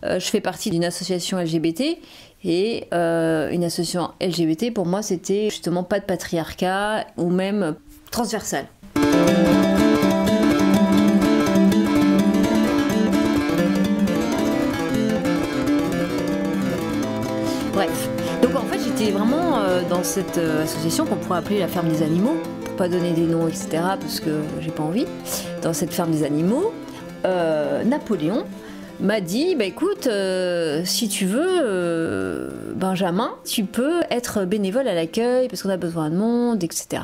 Je fais partie d'une association LGBT et une association LGBT pour moi c'était justement pas de patriarcat ou même transversal. Bref, donc en fait j'étais vraiment dans cette association qu'on pourrait appeler la ferme des animaux, pour pas donner des noms etc parce que j'ai pas envie. Dans cette ferme des animaux, Napoléon m'a dit bah écoute si tu veux Benjamin tu peux être bénévole à l'accueil parce qu'on a besoin de monde etc.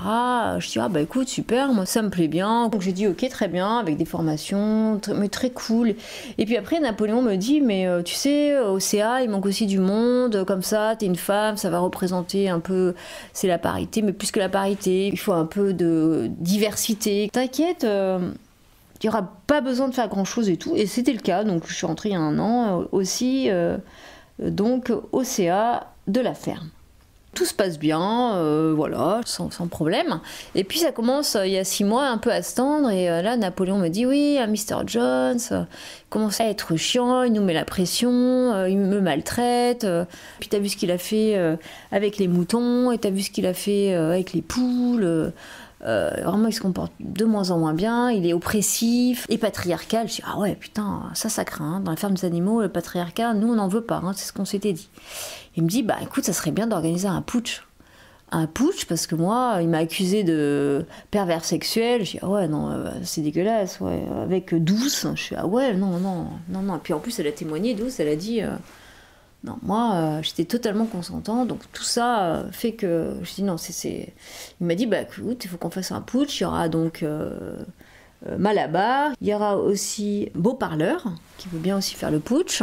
Je dis ah bah écoute super moi ça me plaît bien donc j'ai dit ok très bien avec des formations mais très cool et puis après Napoléon me dit mais tu sais au CA il manque aussi du monde comme ça t'es une femme ça va représenter un peu c'est la parité mais plus que la parité il faut un peu de diversité t'inquiète il n'y aura pas besoin de faire grand chose et tout, et c'était le cas, donc je suis rentrée il y a 1 an aussi, donc au CA de la ferme. Tout se passe bien, voilà, sans problème. Et puis ça commence il y a 6 mois un peu à se tendre, et là Napoléon me dit oui, Mr. Jones commence à être chiant, il nous met la pression, il me maltraite. Puis t'as vu ce qu'il a fait avec les moutons, et t'as vu ce qu'il a fait avec les poules. Vraiment il se comporte de moins en moins bien, il est oppressif et patriarcal. Je dis ah ouais putain ça craint, hein. Dans la ferme des animaux le patriarcat nous on n'en veut pas, hein. C'est ce qu'on s'était dit. Il me dit bah écoute ça serait bien d'organiser un putsch parce que moi il m'a accusé de pervers sexuel. Je dis ah ouais non c'est dégueulasse ouais. Avec Douce je dis ah ouais non. Et puis en plus elle a témoigné Douce, elle a dit non, moi, j'étais totalement consentant, donc tout ça fait que je dis non, c'est... Il m'a dit, bah écoute, il faut qu'on fasse un putsch, il y aura donc Malabar, il y aura aussi Beau Parleur, qui veut bien aussi faire le putsch,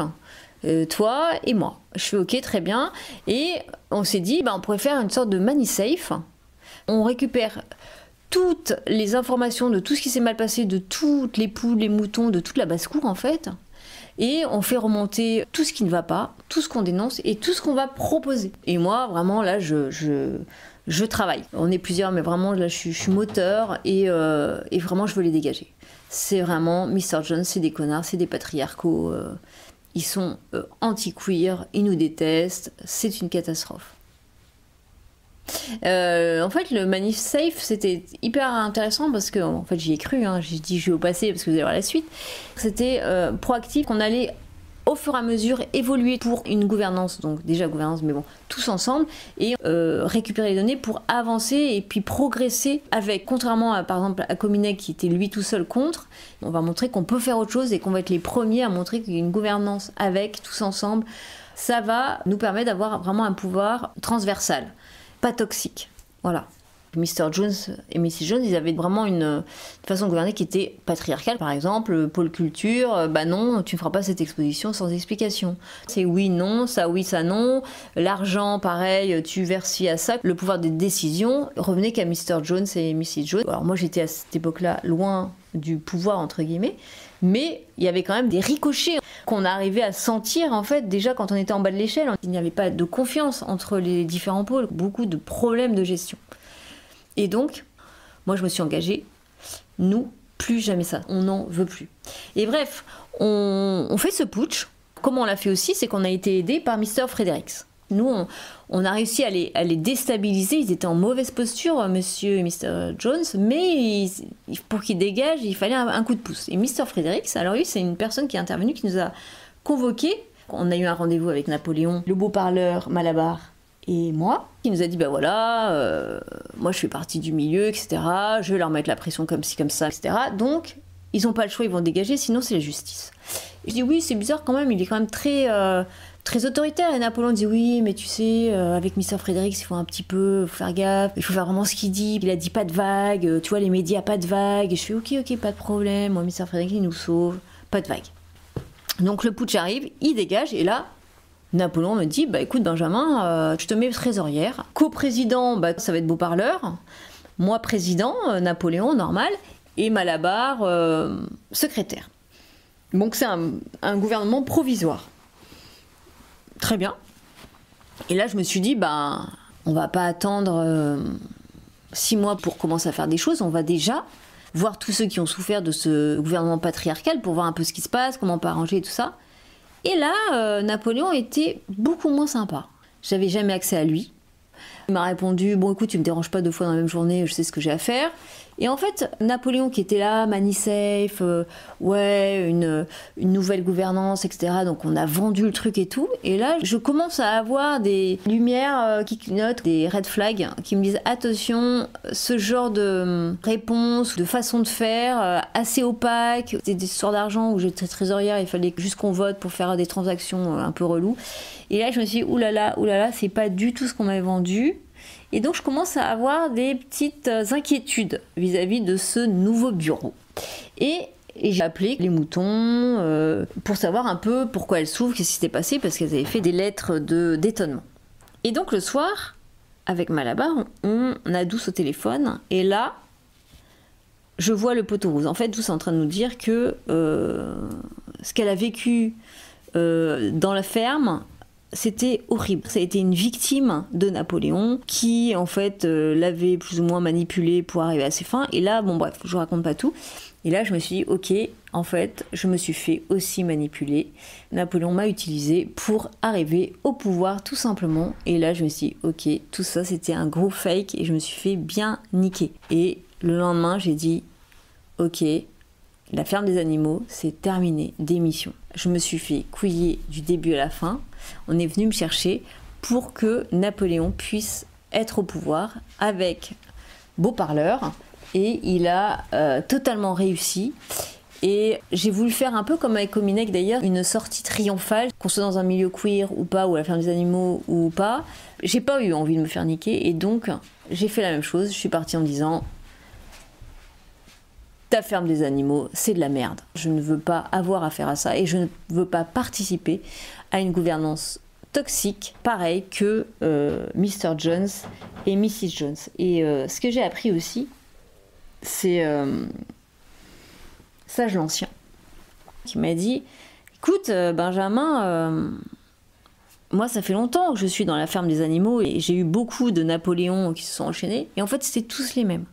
toi et moi. Je fais ok, très bien, et on s'est dit, bah on pourrait faire une sorte de ManiSafe, on récupère toutes les informations de tout ce qui s'est mal passé, de toutes les poules, les moutons, de toute la basse-cour en fait, et on fait remonter tout ce qui ne va pas, tout ce qu'on dénonce et tout ce qu'on va proposer. Et moi, vraiment, là, je travaille. On est plusieurs, mais vraiment, là, je suis moteur et vraiment, je veux les dégager. C'est vraiment, Mr. Jones, c'est des connards, c'est des patriarcaux. Ils sont anti-queer, ils nous détestent, c'est une catastrophe. En fait le ManiSafe c'était hyper intéressant parce que en fait j'y ai cru, hein. J'ai dit je vais au passé parce que vous allez voir la suite. C'était proactif, qu'on allait au fur et à mesure évoluer pour une gouvernance, donc déjà gouvernance mais bon tous ensemble et récupérer les données pour avancer et puis progresser avec, contrairement à par exemple à Cominet qui était lui tout seul contre, on va montrer qu'on peut faire autre chose et qu'on va être les premiers à montrer qu'il y a une gouvernance avec tous ensemble. Ça va nous permettre d'avoir vraiment un pouvoir transversal, pas toxique, voilà. Mr. Jones et Mrs. Jones, ils avaient vraiment une façon de gouverner qui était patriarcale. Par exemple, pôle culture, bah non, tu ne feras pas cette exposition sans explication. C'est oui, non, ça oui, ça non. L'argent, pareil, tu verses ci à ça. Le pouvoir des décisions revenait qu'à Mr. Jones et Mrs. Jones. Alors moi, j'étais à cette époque-là loin du pouvoir, entre guillemets, mais il y avait quand même des ricochets qu'on arrivait à sentir en fait déjà quand on était en bas de l'échelle. Il n'y avait pas de confiance entre les différents pôles, beaucoup de problèmes de gestion. Et donc, moi je me suis engagée, nous, plus jamais ça, on n'en veut plus. Et bref, on fait ce putsch. Comment on l'a fait aussi, c'est qu'on a été aidé par Mr. Fredericks. Nous, on a réussi à les déstabiliser, ils étaient en mauvaise posture, monsieur et Mr. Jones, mais pour qu'ils dégagent, il fallait un coup de pouce. Et Mr. Fredericks, alors lui, c'est une personne qui est intervenue, qui nous a convoqués. On a eu un rendez-vous avec Napoléon, le beau parleur, Malabar, et moi, qui nous a dit, bah voilà, moi je fais partie du milieu, etc., je vais leur mettre la pression comme ci, comme ça, etc. Donc, ils n'ont pas le choix, ils vont dégager, sinon c'est la justice. Et je dis, oui, c'est bizarre quand même, il est quand même très autoritaire. Et Napoléon dit, oui, mais tu sais, avec Mr. Fredericks, il faut un petit peu faire gaffe, il faut faire vraiment ce qu'il dit. Il a dit pas de vague, tu vois, les médias, pas de vague. Et je fais, ok, pas de problème, moi, Mr. Fredericks, il nous sauve, pas de vague. Donc le putsch arrive, il dégage, et là, Napoléon me dit, bah écoute Benjamin, je te mets trésorière. Co-président, bah, ça va être Beau Parleur. Moi président, Napoléon, normal. Et Malabar, secrétaire. Donc c'est un gouvernement provisoire. Très bien. Et là je me suis dit, bah on va pas attendre 6 mois pour commencer à faire des choses. On va déjà voir tous ceux qui ont souffert de ce gouvernement patriarcal pour voir un peu ce qui se passe, comment on peut arranger et tout ça. Et là, Napoléon était beaucoup moins sympa. J'avais jamais accès à lui. Il m'a répondu, bon écoute, tu me déranges pas 2 fois dans la même journée, je sais ce que j'ai à faire. Et en fait, Napoléon qui était là, ManiSafe, une nouvelle gouvernance, etc. Donc on a vendu le truc et tout. Et là, je commence à avoir des lumières qui clignotent, des red flags qui me disent attention, ce genre de réponse, de façon de faire assez opaque. C'était des histoires d'argent où j'étais trésorière, il fallait juste qu'on vote pour faire des transactions un peu reloues. Et là, je me suis dit oulala, c'est pas du tout ce qu'on m'avait vendu. Et donc je commence à avoir des petites inquiétudes vis-à-' de ce nouveau bureau. Et j'ai appelé les moutons pour savoir un peu pourquoi elles s'ouvrent, qu'est-ce qui s'était passé, parce qu'elles avaient fait des lettres d'étonnement. Et donc le soir, avec Malabar, on a Douce au téléphone, et là, je vois le poteau rose. En fait, Douce est en train de nous dire que ce qu'elle a vécu dans la ferme, c'était horrible. Ça a été une victime de Napoléon qui, en fait, l'avait plus ou moins manipulée pour arriver à ses fins. Et là, bon bref, je vous raconte pas tout. Et là, je me suis dit, ok, en fait, je me suis fait aussi manipuler. Napoléon m'a utilisé pour arriver au pouvoir, tout simplement. Et là, je me suis dit, ok, tout ça, c'était un gros fake et je me suis fait bien niquer. Et le lendemain, j'ai dit, ok, la ferme des animaux, c'est terminé, démission. Je me suis fait couiller du début à la fin. On est venu me chercher pour que Napoléon puisse être au pouvoir avec beau parleur. Et il a totalement réussi. Et j'ai voulu faire un peu comme avec Cominec d'ailleurs, une sortie triomphale, qu'on soit dans un milieu queer ou pas, ou à la ferme des animaux ou pas. J'ai pas eu envie de me faire niquer et donc j'ai fait la même chose. Je suis partie en disant... Ta ferme des animaux, c'est de la merde. Je ne veux pas avoir affaire à ça et je ne veux pas participer à une gouvernance toxique, pareil que Mr. Jones et Mrs. Jones. Et ce que j'ai appris aussi, c'est Sage l'Ancien, qui m'a dit, écoute Benjamin, moi ça fait longtemps que je suis dans la ferme des animaux et j'ai eu beaucoup de Napoléons qui se sont enchaînés, et en fait c'était tous les mêmes.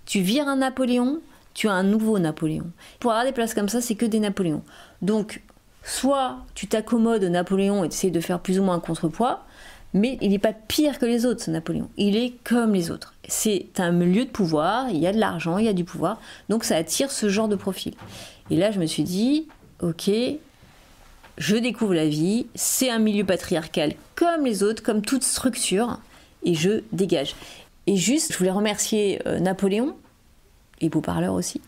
Tu vires un Napoléon, tu as un nouveau Napoléon. Pour avoir des places comme ça, c'est que des Napoléons. Donc, soit tu t'accommodes au Napoléon et tu essaies de faire plus ou moins un contrepoids, mais il n'est pas pire que les autres, ce Napoléon. Il est comme les autres. C'est un lieu de pouvoir, il y a de l'argent, il y a du pouvoir, donc ça attire ce genre de profil. Et là, je me suis dit, ok, je découvre la vie, c'est un milieu patriarcal comme les autres, comme toute structure, et je dégage. Et juste, je voulais remercier Napoléon, et beau parleur aussi,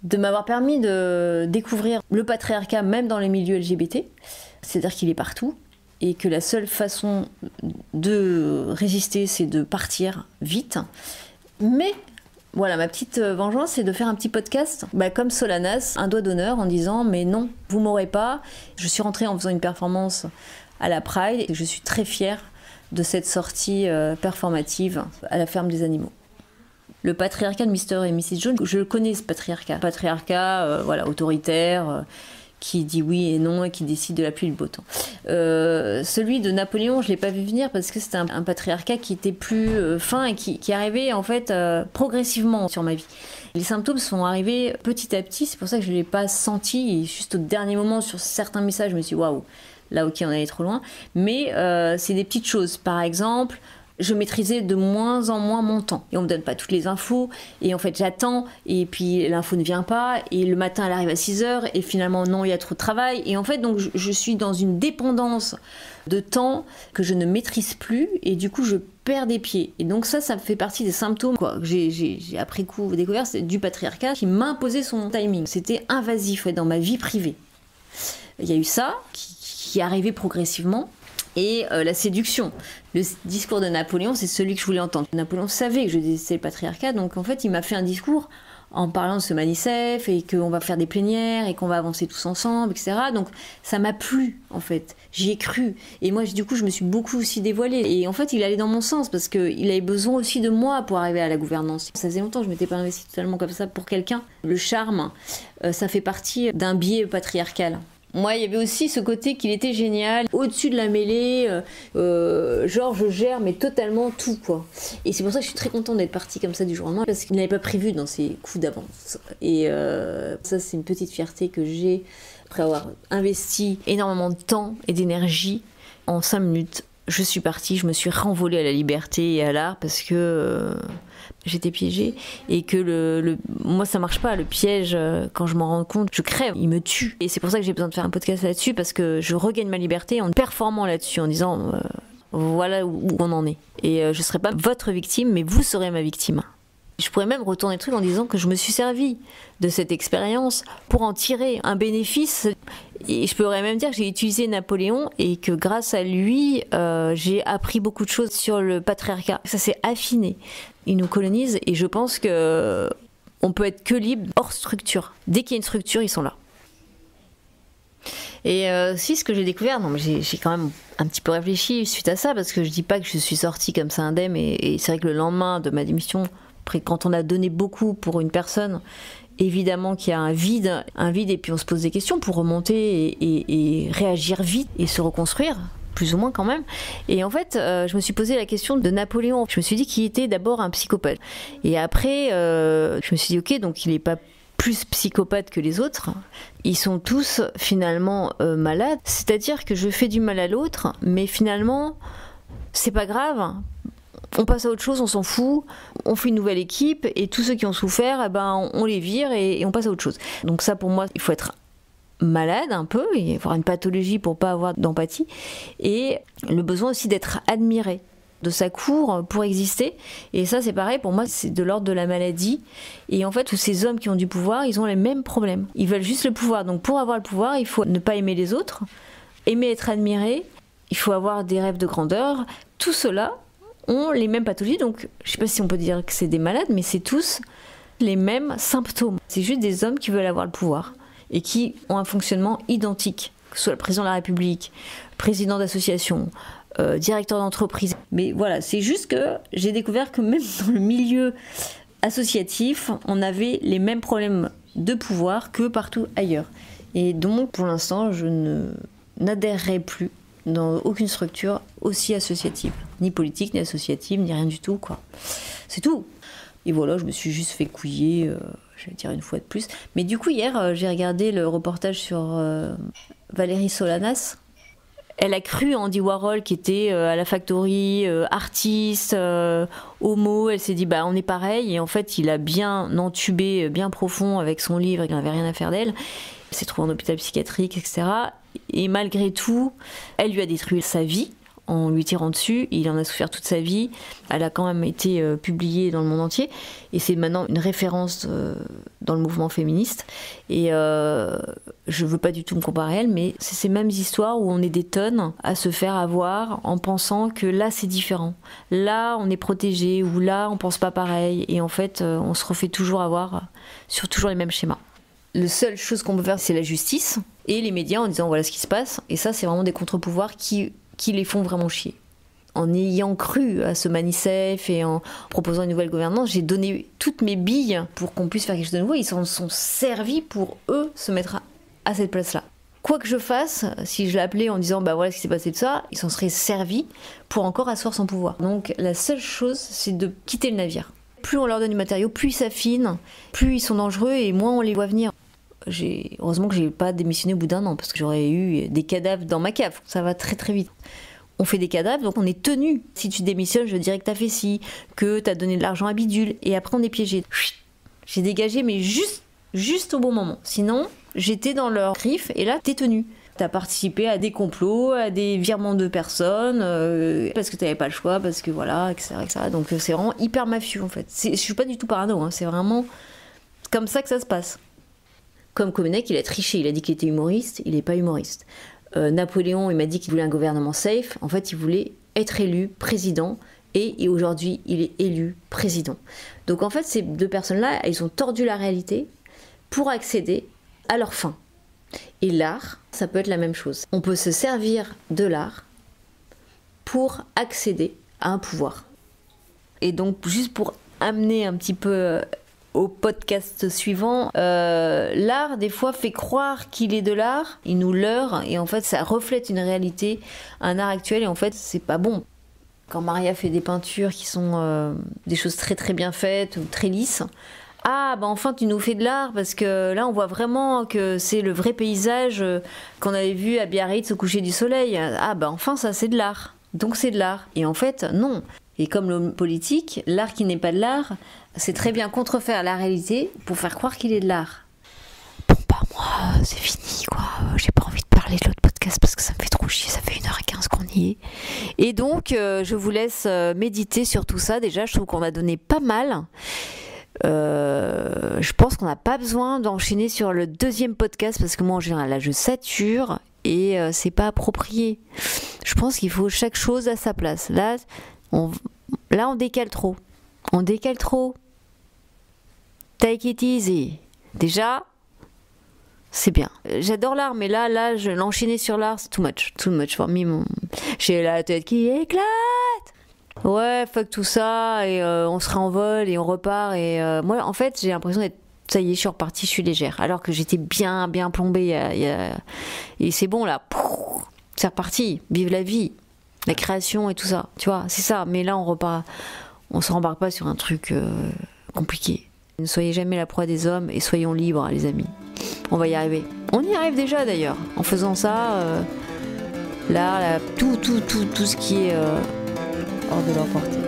de m'avoir permis de découvrir le patriarcat même dans les milieux LGBT, c'est-à-dire qu'il est partout, et que la seule façon de résister, c'est de partir vite. Mais voilà, ma petite vengeance, c'est de faire un petit podcast, comme Solanas, un doigt d'honneur en disant « mais non, vous m'aurez pas ». Je suis rentrée en faisant une performance à la Pride, et je suis très fière de cette sortie performative à la ferme des animaux. Le patriarcat de Mr. et Mrs. Jones, je le connais ce patriarcat. Patriarcat, autoritaire, qui dit oui et non et qui décide de la pluie et du beau temps. Celui de Napoléon, je ne l'ai pas vu venir parce que c'était un patriarcat qui était plus fin et qui arrivait en fait progressivement sur ma vie. Les symptômes sont arrivés petit à petit, c'est pour ça que je ne l'ai pas senti. Et juste au dernier moment, sur certains messages, je me suis dit waouh, là ok, on allait trop loin. Mais c'est des petites choses. Par exemple, je maîtrisais de moins en moins mon temps. Et on me donne pas toutes les infos. Et en fait, j'attends. Et puis, l'info ne vient pas. Et le matin, elle arrive à 6h. Et finalement, non, il y a trop de travail. Et en fait, donc, je suis dans une dépendance de temps que je ne maîtrise plus. Et du coup, je perds des pieds. Et donc ça fait partie des symptômes que j'ai après coup découvert. C'est du patriarcat qui m'imposait son timing. C'était invasif dans ma vie privée. Il y a eu ça qui arrivait progressivement. Et la séduction. Le discours de Napoléon, c'est celui que je voulais entendre. Napoléon savait que je détestais le patriarcat, donc en fait, il m'a fait un discours en parlant de ce ManiSafe et qu'on va faire des plénières et qu'on va avancer tous ensemble, etc. Donc ça m'a plu, en fait. J'y ai cru. Et moi, du coup, je me suis beaucoup aussi dévoilée. Et en fait, il allait dans mon sens parce qu'il avait besoin aussi de moi pour arriver à la gouvernance. Ça faisait longtemps que je ne m'étais pas investie totalement comme ça pour quelqu'un. Le charme, ça fait partie d'un biais patriarcal. Moi, il y avait aussi ce côté qu'il était génial, au-dessus de la mêlée, genre je gère mais totalement tout quoi. Et c'est pour ça que je suis très contente d'être partie comme ça du jour au lendemain parce qu'il n'avait pas prévu dans ses coups d'avance. Et ça, c'est une petite fierté que j'ai Après avoir investi énormément de temps et d'énergie, en 5 minutes, je suis partie, je me suis renvolée à la liberté et à l'art parce que j'étais piégée et que moi ça marche pas, le piège, quand je m'en rends compte, je crève, il me tue. Et c'est pour ça que j'ai besoin de faire un podcast là-dessus, parce que je regagne ma liberté en performant là-dessus, en disant voilà où on en est. Et je serai pas votre victime, mais vous serez ma victime. Je pourrais même retourner le truc en disant que je me suis servi de cette expérience pour en tirer un bénéfice. Et je pourrais même dire que j'ai utilisé Napoléon et que grâce à lui, j'ai appris beaucoup de choses sur le patriarcat. Ça s'est affiné. Ils nous colonisent et je pense que on peut être que libre hors structure. Dès qu'il y a une structure, ils sont là. Et si ce que j'ai découvert, non mais j'ai quand même un petit peu réfléchi suite à ça, parce que je dis pas que je suis sortie comme ça indemne, et c'est vrai que le lendemain de ma démission, après, quand on a donné beaucoup pour une personne, évidemment qu'il y a un vide, et puis on se pose des questions pour remonter et réagir vite et se reconstruire, plus ou moins quand même. Et en fait, je me suis posé la question de Napoléon. Je me suis dit qu'il était d'abord un psychopathe. Et après, je me suis dit, ok, donc il n'est pas plus psychopathe que les autres. Ils sont tous finalement malades. C'est-à-dire que je fais du mal à l'autre, mais finalement, c'est pas grave. On passe à autre chose, on s'en fout, on fait une nouvelle équipe et tous ceux qui ont souffert, eh ben, on les vire et on passe à autre chose. Donc ça, pour moi, il faut être malade un peu et avoir une pathologie pour pas avoir d'empathie, et le besoin aussi d'être admiré de sa cour pour exister. Et ça, c'est pareil, pour moi, c'est de l'ordre de la maladie. Et en fait, tous ces hommes qui ont du pouvoir, ils ont les mêmes problèmes. Ils veulent juste le pouvoir. Donc pour avoir le pouvoir, il faut ne pas aimer les autres, aimer être admiré, il faut avoir des rêves de grandeur. Tout cela ont les mêmes pathologies, donc je sais pas si on peut dire que c'est des malades, mais c'est tous les mêmes symptômes. C'est juste des hommes qui veulent avoir le pouvoir et qui ont un fonctionnement identique, que ce soit le président de la République, président d'association, directeur d'entreprise. Mais voilà, c'est juste que j'ai découvert que même dans le milieu associatif, on avait les mêmes problèmes de pouvoir que partout ailleurs. Et donc, pour l'instant, je n'adhérerai plus dans aucune structure aussi associative, ni politique, ni associative, ni rien du tout, quoi. C'est tout. Et voilà, je me suis juste fait couiller, je vais dire une fois de plus. Mais du coup, hier, j'ai regardé le reportage sur Valérie Solanas. Elle a cru Andy Warhol, qui était à la Factory, artiste, homo. Elle s'est dit, bah, on est pareil. Et en fait, il a bien entubé, bien profond avec son livre, il n'avait rien à faire d'elle. Elle s'est trouvée en hôpital psychiatrique, etc. Et malgré tout, elle lui a détruit sa vie en lui tirant dessus. Il en a souffert toute sa vie. Elle a quand même été publiée dans le monde entier. Et c'est maintenant une référence dans le mouvement féministe. Et je veux pas du tout me comparer à elle, mais c'est ces mêmes histoires où on est des tonnes à se faire avoir en pensant que là c'est différent. Là on est protégé, ou là on pense pas pareil. Et en fait, on se refait toujours avoir sur toujours les mêmes schémas. La seule chose qu'on peut faire, c'est la justice et les médias en disant voilà ce qui se passe. Et ça, c'est vraiment des contre-pouvoirs qui les font vraiment chier. En ayant cru à ce ManiSafe et en proposant une nouvelle gouvernance, j'ai donné toutes mes billes pour qu'on puisse faire quelque chose de nouveau. Ils s'en sont servis pour eux se mettre à cette place-là. Quoi que je fasse, si je l'appelais en disant bah voilà ce qui s'est passé de ça, ils s'en seraient servis pour encore asseoir son pouvoir. Donc la seule chose, c'est de quitter le navire. Plus on leur donne du matériau, plus ils s'affinent, plus ils sont dangereux et moins on les voit venir. Heureusement que j'ai pas démissionné au bout d'1 an, parce que j'aurais eu des cadavres dans ma cave. Ça va très très vite. On fait des cadavres, donc on est tenu. Si tu démissionnes, je dirais que t'as fait ci, que t'as donné de l'argent à bidule, et après on est piégé. J'ai dégagé, mais juste au bon moment. Sinon, j'étais dans leur griffe, et là, t'es tenu. T'as participé à des complots, à des virements de personnes, parce que t'avais pas le choix, parce que voilà, etc. Donc c'est vraiment hyper mafieux, en fait. Je suis pas du tout parano, hein, c'est vraiment comme ça que ça se passe. Comme Comenec, il a triché, il a dit qu'il était humoriste, il n'est pas humoriste. Napoléon, il m'a dit qu'il voulait un gouvernement safe, en fait il voulait être élu président, et aujourd'hui il est élu président. Donc en fait ces deux personnes-là, ils ont tordu la réalité pour accéder à leur fin. Et l'art, ça peut être la même chose. On peut se servir de l'art pour accéder à un pouvoir. Et donc juste pour amener un petit peu au podcast suivant, l'art des fois fait croire qu'il est de l'art, il nous leurre et en fait ça reflète une réalité, un art actuel, et en fait c'est pas bon. Quand Maria fait des peintures qui sont des choses très très bien faites ou très lisses, Ah, bah enfin tu nous fais de l'art, parce que là on voit vraiment que c'est le vrai paysage qu'on avait vu à Biarritz au coucher du soleil. Ah, bah enfin ça c'est de l'art. Donc c'est de l'art. Et en fait, non. Et comme l'homme politique, l'art qui n'est pas de l'art, c'est très bien contrefaire la réalité pour faire croire qu'il est de l'art. Bon, bah moi, c'est fini, quoi. J'ai pas envie de parler de l'autre podcast parce que ça me fait trop chier, ça fait 1h15 qu'on y est. Et donc, je vous laisse méditer sur tout ça. Déjà, je trouve qu'on a donné pas mal. Je pense qu'on n'a pas besoin d'enchaîner sur le deuxième podcast parce que moi en général là je sature et c'est pas approprié. Je pense qu'il faut chaque chose à sa place. Là on décale trop. On décale trop. Take it easy. Déjà, c'est bien. J'adore l'art, mais là l'enchaîner sur l'art, c'est too much. Too much for me. J'ai la tête qui éclate. Ouais, fuck tout ça, et on se réenvole et on repart. Et moi, en fait, j'ai l'impression d'être. Ça y est, je suis repartie, je suis légère. Alors que j'étais bien plombée. Et c'est bon, là. C'est reparti. Vive la vie. La création et tout ça. Tu vois, c'est ça. Mais là, on repart. On se rembarque pas sur un truc compliqué. Ne soyez jamais la proie des hommes et soyons libres, les amis. On va y arriver. On y arrive déjà, d'ailleurs. En faisant ça, là, tout ce qui est hors de leur portée.